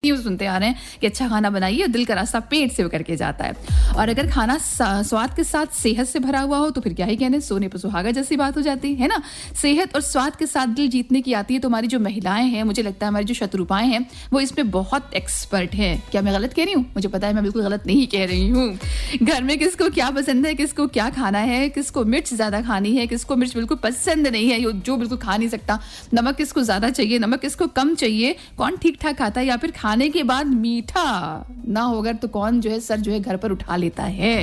सुनते आ रहे हैं कि अच्छा खाना बनाइए, दिल का रास्ता पेट से करके जाता है। और अगर खाना स्वाद के साथ सेहत से भरा हुआ हो तो फिर क्या ही कहने, सोने पर सुहागा जैसी बात हो जाती है ना। सेहत और स्वाद के साथ दिल जीतने की आती है तो हमारी जो महिलाएं हैं, मुझे लगता है हमारी जो शत्रुपाएं हैं वो इसमें बहुत एक्सपर्ट हैं। क्या मैं गलत कह रही हूँ? मुझे पता है मैं बिल्कुल गलत नहीं कह रही हूँ। घर में किसको क्या पसंद है, किसको क्या खाना है, किसको मिर्च ज्यादा खानी है, किसको मिर्च बिल्कुल पसंद नहीं है, जो बिल्कुल खा नहीं सकता, नमक किसको ज्यादा चाहिए, नमक किसको कम चाहिए, कौन ठीक ठाक खाता है, या फिर खाने के बाद मीठा ना होगा तो कौन जो है सर जो है घर पर उठा लेता है।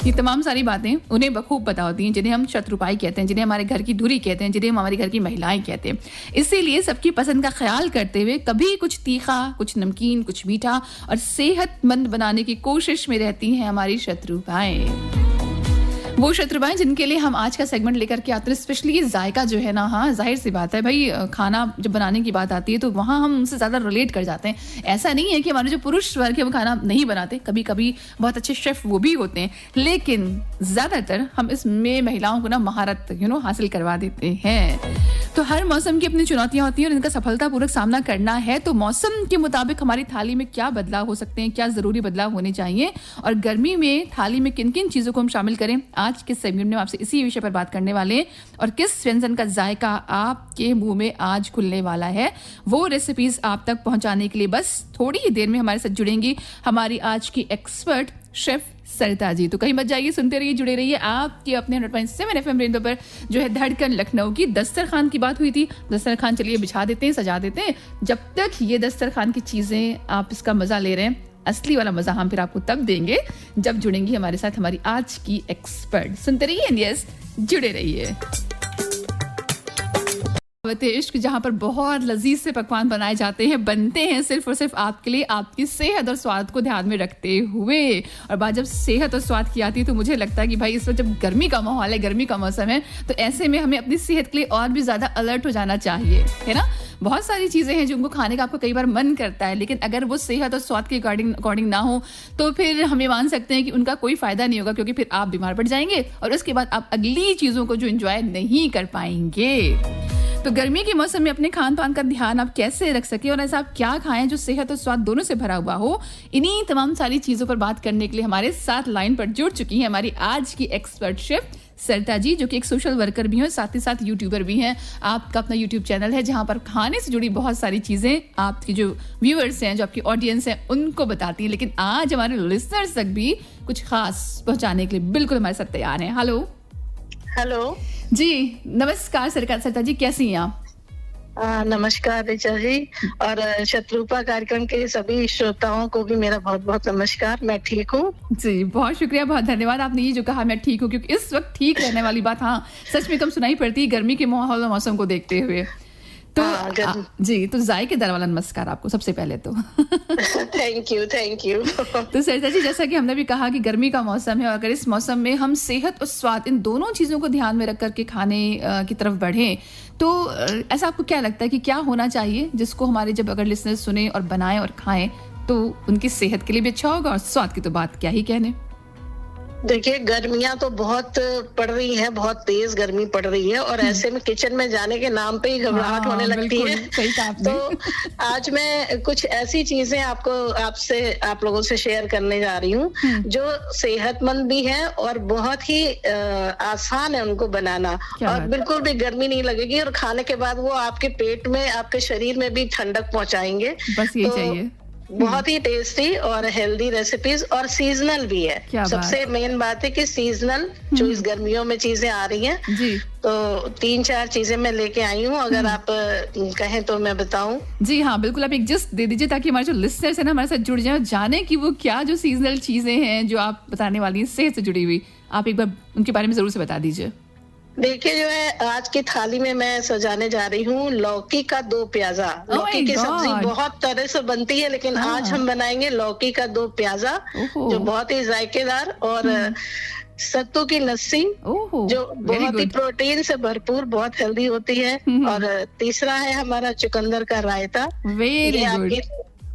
ये तमाम सारी बातें उन्हें बखूब पता होती हैं, जिन्हें हम शत्रुपाई कहते हैं, जिन्हें हमारे घर की धुरी कहते हैं, जिन्हें हम हमारे घर की महिलाएं कहते हैं। इसीलिए सबकी पसंद का ख्याल करते हुए कभी कुछ तीखा, कुछ नमकीन, कुछ मीठा और सेहतमंद बनाने की कोशिश में रहती हैं हमारी शत्रुपाएं। वो शत्रुपाएं जिनके लिए हम आज का सेगमेंट लेकर के आते हैं। स्पेशली ये जायका जो है ना, हाँ जाहिर सी बात है भाई, खाना जब बनाने की बात आती है तो वहाँ हम उनसे ज़्यादा रिलेट कर जाते हैं। ऐसा नहीं है कि हमारे जो पुरुष वर्ग है वो खाना नहीं बनाते, कभी कभी बहुत अच्छे शेफ वो भी होते हैं, लेकिन ज़्यादातर हम इसमें महिलाओं को ना महारत हासिल करवा देते हैं। तो हर मौसम की अपनी चुनौतियाँ होती हैं और इनका सफलतापूर्वक सामना करना है तो मौसम के मुताबिक हमारी थाली में क्या बदलाव हो सकते हैं, क्या ज़रूरी बदलाव होने चाहिए, और गर्मी में थाली में किन किन चीज़ों को हम शामिल करें, आज के सेगमेंट में आपसे इसी विषय पर बात करने वाले हैं। और किस व्यंजन का जायका आपके मुंह में आज खुलने वाला है, वो रेसिपीज आप तक पहुंचाने के लिए बस थोड़ी ही देर में हमारे साथ जुड़ेंगी हमारी आज की एक्सपर्ट शेफ सरिता जी। तो कहीं मत जाइए, सुनते रहिए, जुड़े रहिए आपके अपने 100.7 FM रेडियो पर जो है धड़कन लखनऊ की। दस्तरखान की बात हुई थी, दस्तरखान चलिए बिछा देते हैं, सजा देते हैं। जब तक ये दस्तरखान की चीजें आप इसका मजा ले रहे हैं, असली वाला मजा हम फिर आपको तब देंगे जब जुड़ेंगी हमारे साथ हमारी आज की एक्सपर्ट। सुनते रहिए, यस जुड़े रहिए। इश्क जहाँ पर बहुत लजीज से पकवान बनाए जाते हैं, बनते हैं सिर्फ और सिर्फ आपके लिए, आपकी सेहत और स्वाद को ध्यान में रखते हुए। और बात जब सेहत और स्वाद की आती है तो मुझे लगता है कि भाई इस वक्त जब गर्मी का माहौल है, गर्मी का मौसम है, तो ऐसे में हमें अपनी सेहत के लिए और भी ज्यादा अलर्ट हो जाना चाहिए, है ना। बहुत सारी चीजें हैं जिनको खाने का आपको कई बार मन करता है, लेकिन अगर वो सेहत और स्वाद के अकॉर्डिंग ना हो तो फिर हमें मान सकते हैं कि उनका कोई फायदा नहीं होगा, क्योंकि फिर आप बीमार पड़ जाएंगे और उसके बाद आप अगली चीजों को जो एंजॉय नहीं कर पाएंगे। तो गर्मी के मौसम में अपने खान पान का ध्यान आप कैसे रख सके और ऐसा आप क्या खाएं जो सेहत और स्वाद दोनों से भरा हुआ हो, इन्हीं तमाम सारी चीजों पर बात करने के लिए हमारे साथ लाइन पर जुड़ चुकी हैं हमारी आज की एक्सपर्ट शेफ सरिता जी, जो कि एक सोशल वर्कर भी हैं, साथ ही साथ यूट्यूबर भी हैं। आपका अपना यूट्यूब चैनल है जहां पर खाने से जुड़ी बहुत सारी चीजें आपकी जो व्यूअर्स हैं, जो आपकी ऑडियंस है, उनको बताती हैं। लेकिन आज हमारे लिसनर्स तक भी कुछ खास पहुंचाने के लिए बिल्कुल हमारे साथ तैयार हैं। हेलो जी, नमस्कार सरिता जी, कैसी हैं आप? नमस्कार रिचा जी, और शत्रुपा कार्यक्रम के सभी श्रोताओं को भी मेरा बहुत बहुत नमस्कार। मैं ठीक हूँ जी, बहुत शुक्रिया, बहुत धन्यवाद। आपने ये जो कहा मैं ठीक हूँ, क्योंकि इस वक्त ठीक रहने वाली बात हाँ सच में कम सुनाई पड़ती है गर्मी के माहौल और मौसम को देखते हुए। तो जी, तो जायकेदार वाला नमस्कार आपको सबसे पहले तो। Thank you. तो सरिता जी, जैसा कि हमने भी कहा कि गर्मी का मौसम है और अगर इस मौसम में हम सेहत और स्वाद इन दोनों चीजों को ध्यान में रख करके खाने की तरफ बढ़ें तो ऐसा आपको क्या लगता है कि क्या होना चाहिए जिसको हमारे जब अगर लिसनर्स सुने और बनाएं और खाएं तो उनकी सेहत के लिए भी अच्छा होगा, और स्वाद की तो बात क्या ही कहने। देखिए, गर्मियां तो बहुत पड़ रही हैं, बहुत तेज गर्मी पड़ रही है और ऐसे में किचन में जाने के नाम पे ही घबराहट होने लगती है। तो आज मैं कुछ ऐसी चीजें आप लोगों से शेयर करने जा रही हूँ जो सेहतमंद भी है और बहुत ही आसान है उनको बनाना, और बिल्कुल भी गर्मी नहीं लगेगी, और खाने के बाद वो आपके पेट में, आपके शरीर में भी ठंडक पहुंचाएंगे। बस ये चाहिए। बहुत ही टेस्टी और हेल्दी रेसिपीज, और सीजनल भी है। सबसे मेन बात है कि सीजनल जो इस गर्मियों में चीजें आ रही हैं जी, तो 3-4 चीजें मैं लेके आई हूँ, अगर आप कहें तो मैं बताऊं। जी हाँ, बिल्कुल, आप एक जिस्ट दे दीजिए ताकि हमारे जो लिसनर्स है ना हमारे साथ जुड़ जाए, जाने कि वो क्या जो सीजनल चीजें हैं जो आप बताने वाली हैं सेहत से जुड़ी हुई, आप एक बार उनके बारे में जरूर से बता दीजिए। देखिए, जो है आज की थाली में मैं सजाने जा रही हूँ लौकी का 2 प्याजा। लौकी की सब्जी बहुत तरह से बनती है, लेकिन आज हम बनाएंगे लौकी का 2 प्याजा, जो बहुत ही जायकेदार, और सत्तू की लस्सी जो बहुत ही प्रोटीन से भरपूर, बहुत हेल्दी होती है। और तीसरा है हमारा चुकंदर का रायता। Very good.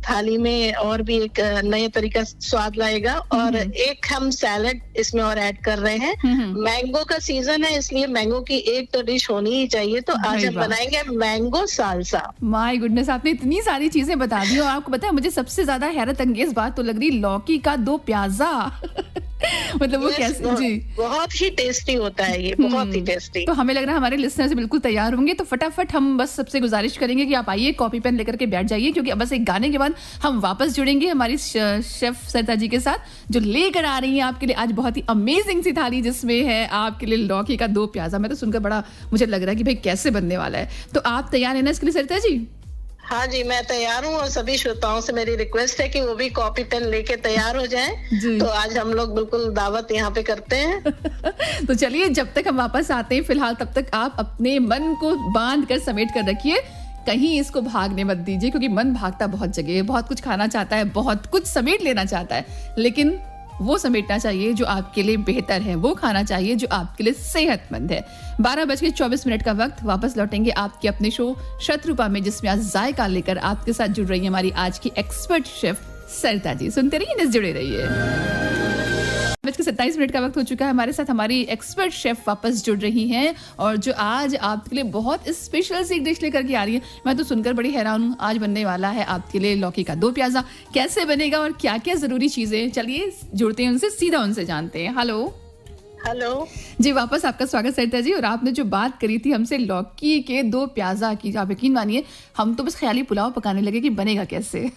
थाली में और भी एक नए तरीका स्वाद लाएगा। और एक हम सैलेड इसमें और ऐड कर रहे हैं। मैंगो का सीजन है, इसलिए मैंगो की एक तो डिश होनी ही चाहिए। तो आज हम बनाएंगे मैंगो सालसा। माय गुडनेस, आपने इतनी सारी चीजें बता दी। और आपको पता है मुझे सबसे ज्यादा हैरत अंगेज बात तो लग रही लौकी का दो प्याजा। मतलब वो कैसे? जी, बहुत ही टेस्टी होता है ये, बहुत ही टेस्टी। तो हमें लग रहा है हमारे लिसनर्स बिल्कुल तैयार होंगे। तो फटाफट हम बस सबसे गुजारिश करेंगे कि आप आइए, कॉपी पेन लेकर के बैठ जाइए, क्योंकि बस एक गाने के बाद हम वापस जुड़ेंगे हमारी शेफ सरिता जी के साथ, जो लेकर आ रही हैं आपके लिए आज बहुत ही अमेजिंग सी थाली, जिसमें है आपके लिए लौकी का दो प्याजा। मैं तो सुनकर बड़ा मुझे लग रहा है कि भाई कैसे बनने वाला है। तो आप तैयार है ना इसके लिए सरिता जी? हाँ जी, मैं तैयार हूँ। और सभी श्रोताओं से मेरी रिक्वेस्ट है कि वो भी कॉपी पेन लेके तैयार हो जाएं। तो आज हम लोग बिल्कुल दावत यहाँ पे करते हैं। तो चलिए, जब तक हम वापस आते हैं, फिलहाल तब तक आप अपने मन को बांध कर समेट कर रखिए, कहीं इसको भागने मत दीजिए, क्योंकि मन भागता बहुत जगह है, बहुत कुछ खाना चाहता है, बहुत कुछ समेट लेना चाहता है, लेकिन वो समेटना चाहिए जो आपके लिए बेहतर है, वो खाना चाहिए जो आपके लिए सेहतमंद है। 12:24 का वक्त। वापस लौटेंगे आपके अपने शो शत्रुपा में, जिसमें आज जायका लेकर आपके साथ जुड़ रही है हमारी आज की एक्सपर्ट शेफ सरिता जी। सुनते रहिए, जुड़े रहिए। 27 का वक्त हो चुका है। हमारे साथ हमारी एक्सपर्ट शेफ वापस जुड़ रही हैं, और जो आज आपके लिए बहुत स्पेशल सी डिश लेकर के आ रही है। मैं तो सुनकर बड़ी हैरान हूँ। आज बनने वाला है आपके लिए लौकी का दो प्याजा। कैसे बनेगा और क्या क्या जरूरी चीजें, चलिए जुड़ते हैं उनसे, सीधा उनसे जानते हैं। हेलो जी, वापस आपका स्वागत सरिता जी। और आपने जो बात करी थी हमसे लौकी के दो प्याजा की, आप यकीन मानिए हम तो बस ख्याली पुलाव पकाने लगे कि बनेगा कैसे।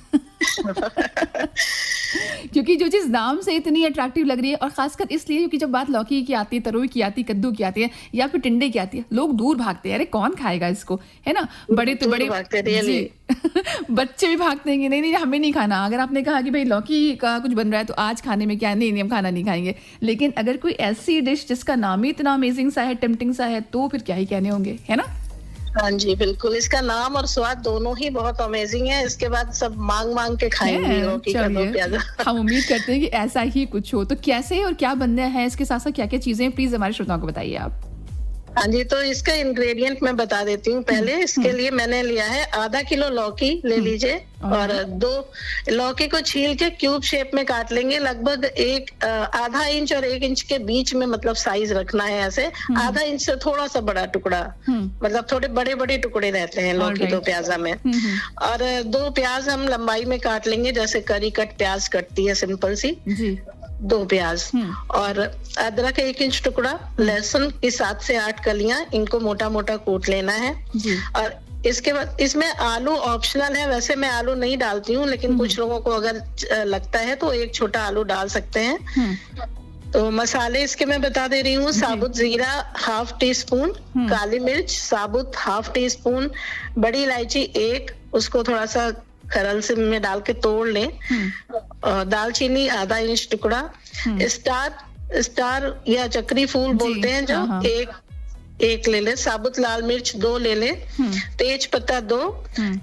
क्योंकि जो चीज नाम से इतनी अट्रैक्टिव लग रही है, और खासकर इसलिए क्योंकि जब बात लौकी की आती है, तरोई की आती है, कद्दू की आती है, या फिर टिंडे की आती है, लोग दूर भागते हैं, अरे कौन खाएगा इसको, है ना। बड़े तो बड़े जी बच्चे भी भागते हैं, नहीं हमें नहीं खाना। अगर आपने कहा कि भाई लौकी का कुछ बन रहा है तो आज खाने में क्या, नहीं हम खाना नहीं खाएंगे। लेकिन अगर कोई ऐसी डिश जिसका नाम ही इतना अमेजिंग सा है, टेम्पटिंग सा है, तो फिर क्या ही कहने होंगे, है ना। हाँ जी, बिल्कुल। इसका नाम और स्वाद दोनों ही बहुत अमेजिंग है। इसके बाद सब मांग के खाएंगे लौकी का दो प्याजा। हम उम्मीद करते हैं कि ऐसा ही कुछ हो। तो कैसे और क्या बनना है, इसके साथ साथ क्या क्या चीजें, प्लीज हमारे श्रोताओं को बताइए आप। हाँ जी, तो इसका इंग्रेडिएंट मैं बता देती हूँ पहले। इसके लिए मैंने लिया है आधा किलो लौकी ले लीजिए, और दो लौकी को छील के क्यूब शेप में काट लेंगे। लगभग आधा इंच और 1 इंच के बीच में, मतलब साइज रखना है ऐसे। आधा इंच से थोड़ा सा बड़ा टुकड़ा, मतलब थोड़े बड़े बड़े टुकड़े रहते हैं लौकी दो प्याजा में। और 2 प्याज हम लंबाई में काट लेंगे, जैसे करी कट प्याज कटती है सिंपल सी। 2 प्याज, और अदरक 1 इंच टुकड़ा, लहसुन की 7 से 8 कलियां, इनको मोटा मोटा कूट लेना है। और इसके बाद इसमें आलू ऑप्शनल है, वैसे मैं आलू नहीं डालती हूँ, लेकिन कुछ लोगों को अगर लगता है तो एक छोटा आलू डाल सकते हैं। तो मसाले इसके मैं बता दे रही हूँ। साबुत जीरा ½ टीस्पून, काली मिर्च साबुत ½ टीस्पून, बड़ी इलायची 1, उसको थोड़ा सा खरल से में डाल के तोड़ लें। दालचीनी आधा इंच टुकड़ा, स्टार या चक्री फूल बोलते हैं जो, एक ले ले। साबुत लाल मिर्च 2 ले ले। तेज पत्ता 2,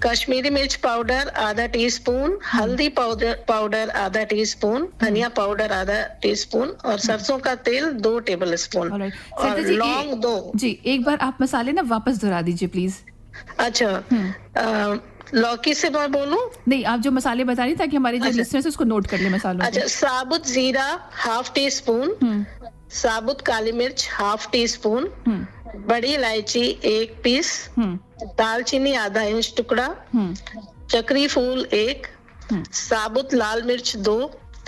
कश्मीरी मिर्च पाउडर आधा टीस्पून, हल्दी पाउडर आधा टीस्पून, धनिया पाउडर आधा टीस्पून, और सरसों का तेल 2 टेबल स्पून, और लौंग 2। जी, एक बार आप मसाले ना वापस दोहरा दीजिए प्लीज। अच्छा, लौकी से मैं बोलूं? नहीं, आप जो मसाले बता रही, ताकि हमारे जो लिसनर्स उसको नोट कर ले मसालों। अच्छा, साबुत जीरा ½ टीस्पून, साबुत काली मिर्च ½ टीस्पून, बड़ी इलायची 1 पीस, दालचीनी आधा इंच टुकड़ा, चक्री फूल 1, साबुत लाल मिर्च 2,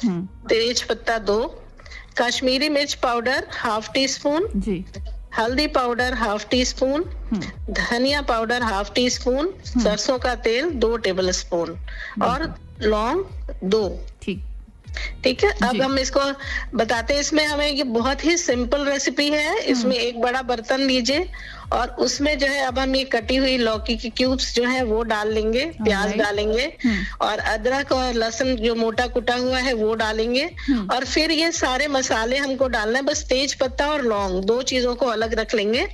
तेज पत्ता 2, कश्मीरी मिर्च पाउडर ½ टीस्पून, हल्दी पाउडर ½ टीस्पून, धनिया पाउडर ½ टीस्पून, सरसों का तेल 2 टेबल स्पून, और लौंग 2। ठीक है। अब हम इसको बताते हैं। इसमें हमें ये बहुत ही सिंपल रेसिपी है। इसमें एक बड़ा बर्तन लीजिए, और उसमें जो है अब हम ये कटी हुई लौकी की क्यूब्स जो है वो डाल लेंगे, प्याज डालेंगे, और अदरक और लहसुन जो मोटा कुटा हुआ है वो डालेंगे। और फिर ये सारे मसाले हमको डालना है, बस तेज पत्ता और लौंग 2 चीजों को अलग रख लेंगे।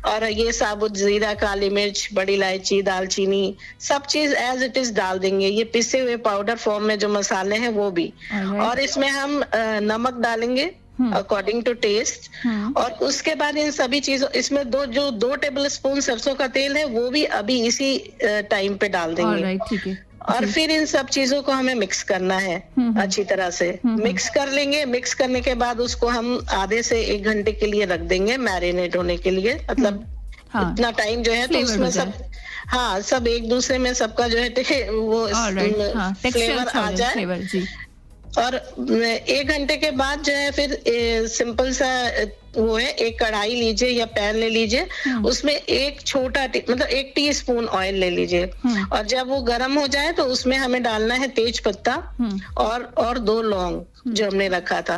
और ये साबुत जीरा, काली मिर्च, बड़ी इलायची, दालचीनी, सब चीज एज इट इज डाल देंगे। ये पिसे हुए पाउडर फॉर्म में जो मसाले हैं वो भी। और इसमें हम नमक डालेंगे अकॉर्डिंग टू टेस्ट। और उसके बाद इन सभी चीजों, इसमें 2 टेबल स्पून सरसों का तेल है वो भी अभी इसी टाइम पे डाल देंगे। ठीक है। और फिर इन सब चीजों को हमें मिक्स करना है अच्छी तरह से। मिक्स कर लेंगे। मिक्स करने के बाद उसको हम आधे से 1 घंटे के लिए रख देंगे मैरिनेट होने के लिए, मतलब इतना टाइम जो है, तो उसमें सब सब एक दूसरे में सबका जो है वो फ्लेवर आ जाए। और 1 घंटे के बाद जो है फिर सिंपल सा वो है, एक कढ़ाई लीजिए या पैन ले लीजिए, उसमें एक छोटा मतलब 1 टीस्पून ऑयल ले लीजिए, और जब वो गर्म हो जाए तो उसमें हमें डालना है तेज पत्ता और 2 लौंग जो हमने रखा था,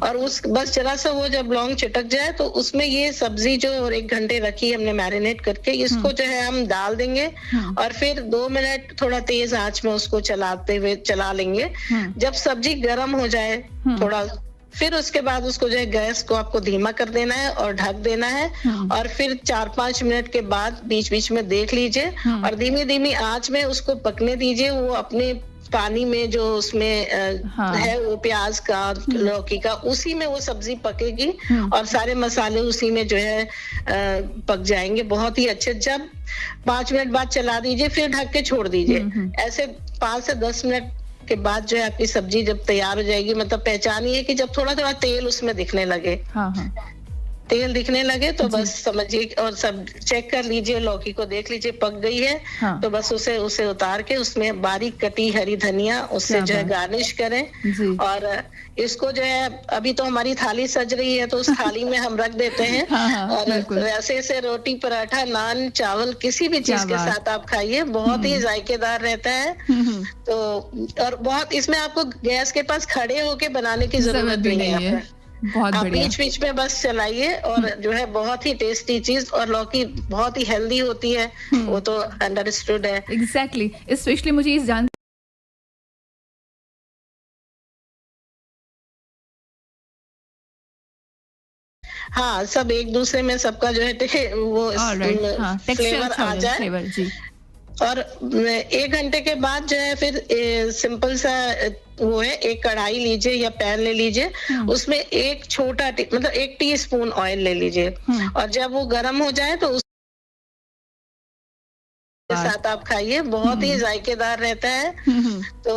और उस बस जरा सा वो जब लौंग चिटक जाए तो उसमें ये सब्जी जो 1 घंटे रखी हमने मैरिनेट करके, इसको जो है हम डाल देंगे और फिर 2 मिनट थोड़ा तेज आंच में उसको चलाते हुए चला लेंगे। जब सब्जी गर्म हो जाए थोड़ा, फिर उसके बाद उसको जो है गैस को आपको धीमा कर देना है और ढक देना है, और फिर 4-5 मिनट के बाद बीच बीच में देख लीजिए और धीमी धीमी आंच में उसको पकने दीजिए। वो अपने पानी में जो उसमें है वो प्याज का, लौकी का, उसी में वो सब्जी पकेगी और सारे मसाले उसी में जो है पक जाएंगे बहुत ही अच्छे। जब 5 मिनट बाद चला दीजिए, फिर ढक के छोड़ दीजिए। ऐसे 5 से 10 मिनट के बाद जो है आपकी सब्जी जब तैयार हो जाएगी, मतलब पहचानिए कि जब थोड़ा थोड़ा तेल उसमें दिखने लगे, तेल दिखने लगे तो बस समझिए, और सब चेक कर लीजिए, लौकी को देख लीजिए पक गई है, तो बस उसे उतार के उसमें बारीक कटी हरी धनिया उससे जो है गार्निश करें। और इसको जो है, अभी तो हमारी थाली सज रही है तो उस थाली में हम रख देते हैं। और वैसे से रोटी, पराठा, नान, चावल, किसी भी चीज के साथ आप खाइए, बहुत ही जायकेदार रहता है। तो और बहुत इसमें आपको गैस के पास खड़े होके बनाने की जरूरत नहीं है, बहुत बढ़िया। बीच बीच में बस चलाइए, और जो है बहुत ही टेस्टी चीज, और लौकी बहुत ही हेल्दी होती है, वो तो अंडरस्टूड है। एग्जैक्टली, स्पेशली मुझे इस जान सब एक दूसरे में सबका जो है वो फ्लेवर आ जाए। और 1 घंटे के बाद जो है फिर सिंपल सा वो है, एक कढ़ाई लीजिए या पैन ले लीजिए, उसमें एक छोटा मतलब 1 टीस्पून ऑयल ले लीजिए, और जब वो गर्म हो जाए तो के साथ आप खाइए, बहुत ही जायकेदार रहता है। तो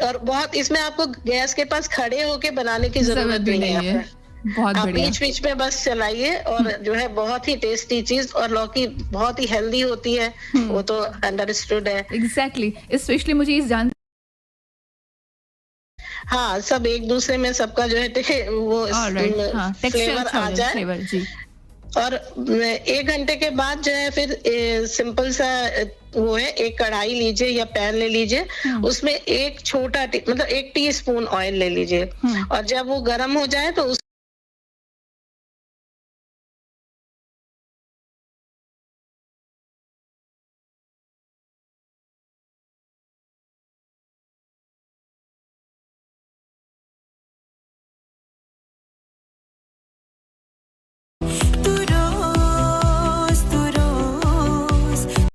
और बहुत इसमें आपको गैस के पास खड़े होके बनाने की जरूरत नहीं है, बहुत बढ़िया। बीच बीच में बस चलाइए, और जो है बहुत ही टेस्टी चीज, और लौकी बहुत ही हेल्दी होती है, वो तो अंडरस्टूड है। एग्जैक्टली, स्पेशली मुझे इस जान सब एक दूसरे में सबका जो है वो फ्लेवर आ जाए। और 1 घंटे के बाद जो है फिर सिंपल सा वो है, एक कढ़ाई लीजिए या पैन ले लीजिए, उसमें एक छोटा मतलब 1 टीस्पून ऑयल ले लीजिए, और जब वो गर्म हो जाए तो